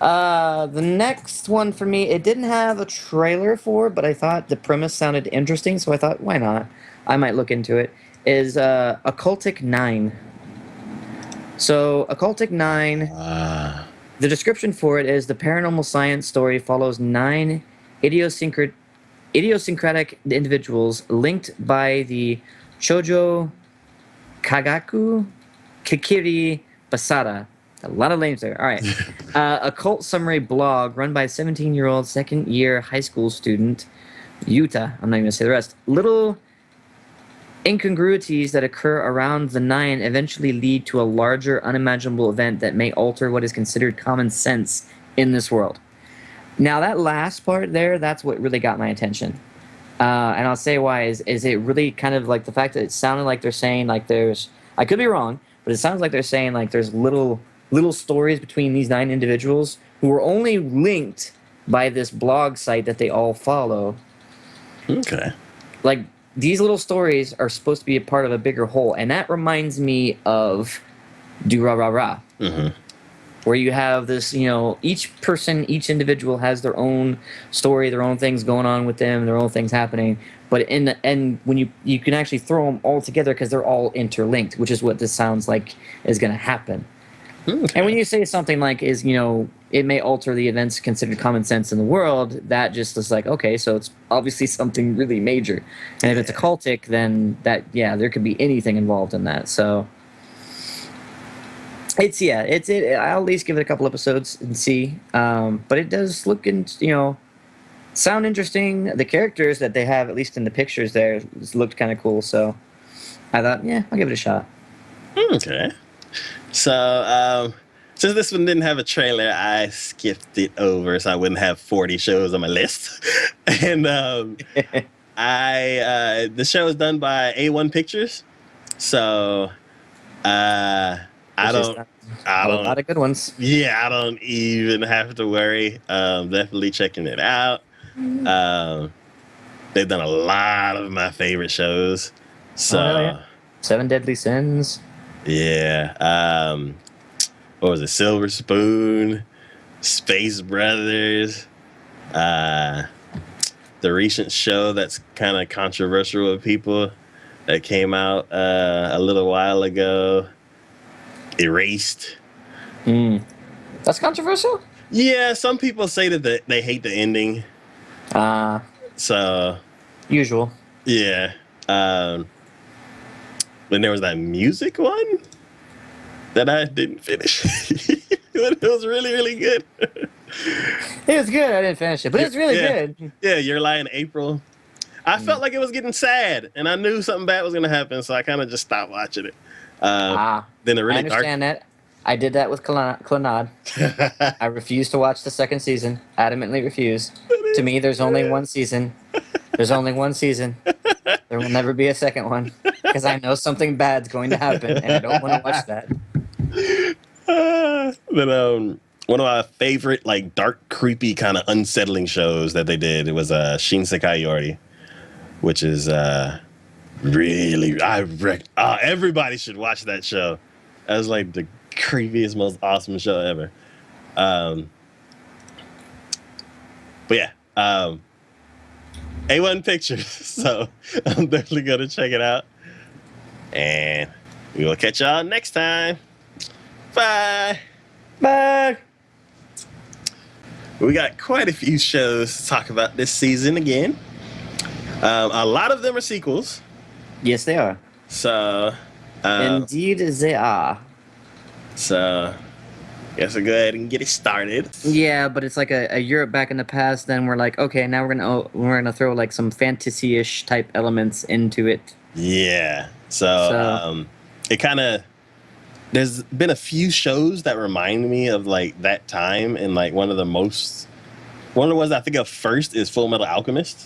The next one for me, it didn't have a trailer for, but I thought the premise sounded interesting, so I thought, why not? I might look into it. Is Occultic 9. So, Occultic 9, Ah, the description for it is the paranormal science story follows nine idiosyncrat- idiosyncratic individuals linked by the Chojo Kagaku Kikiri Basara. A lot of names there. All right. A cult summary blog run by a 17-year-old second year high school student, Yuta. I'm not even going to say the rest. Little incongruities that occur around the nine eventually lead to a larger, unimaginable event that may alter what is considered common sense in this world. Now, that last part there, that's what really got my attention. And I'll say why is it really kind of like the fact that it sounded like they're saying like there's I could be wrong, but it sounds like they're saying like there's little stories between these nine individuals who are only linked by this blog site that they all follow. okay. Like these little stories are supposed to be a part of a bigger whole, and that reminds me of Do Ra Ra Ra, Mm-hmm. where you have this, each person, each individual has their own story, their own things going on with them, their own things happening. But in the end, when you can actually throw them all together because they're all interlinked, which is what this sounds like is going to happen. Okay. And when you say something like it may alter the events considered common sense in the world, that just is like, okay, so it's obviously something really major. And if it's occultic, then there could be anything involved in that. So I'll at least give it a couple episodes and see. But it does look sound interesting. The characters that they have, at least in the pictures there, looked kind of cool. So I thought, yeah, I'll give it a shot. Okay. So, since this one didn't have a trailer, I skipped it over so I wouldn't have 40 shows on my list. And I the show is done by A1 Pictures. So, I Which is don't, I a lot don't, of good ones. yeah, I don't even have to worry. Definitely checking it out. Um, they've done a lot of my favorite shows. Oh hell yeah! So, Seven Deadly Sins. yeah. What was it? Silver Spoon, Space Brothers, uh, the recent show that's kind of controversial with people that came out a little while ago, Erased. Mm. That's controversial. Yeah, some people say that they hate the ending. Uh So, Usual. yeah. Then there was that music one that I didn't finish. It was really, really good. It was good. I didn't finish it, but it's really Yeah. good. Yeah, You're Lying April. I felt like it was getting sad, and I knew something bad was going to happen, so I kind of just stopped watching it. Uh, Ah, then the I really dark. understand that. I did that with Clonard. I refused to watch the second season. Adamantly refused. To me, there's only one season. There's only one season. There will never be a second one because I know something bad's going to happen, and I don't want to watch that. Then one of my favorite like dark, creepy, kind of unsettling shows that they did, it was Shinsekai Yori, which is really everybody should watch that show. That was like the creepiest, most awesome show ever. Um, but yeah, A1 Pictures. So I'm definitely gonna check it out, and we will catch y'all next time. Bye. Bye. We got quite a few shows to talk about this season again. A lot of them are sequels. Yes, they are. So, Indeed, they are. so guess we'll go ahead and get it started. Yeah, but it's like a Europe back in the past. Then we're like, okay, now we're gonna throw like some fantasy-ish type elements into it. Yeah. So- It kind of there's been a few shows that remind me of like that time, and like one of the ones I think of first is Full Metal Alchemist.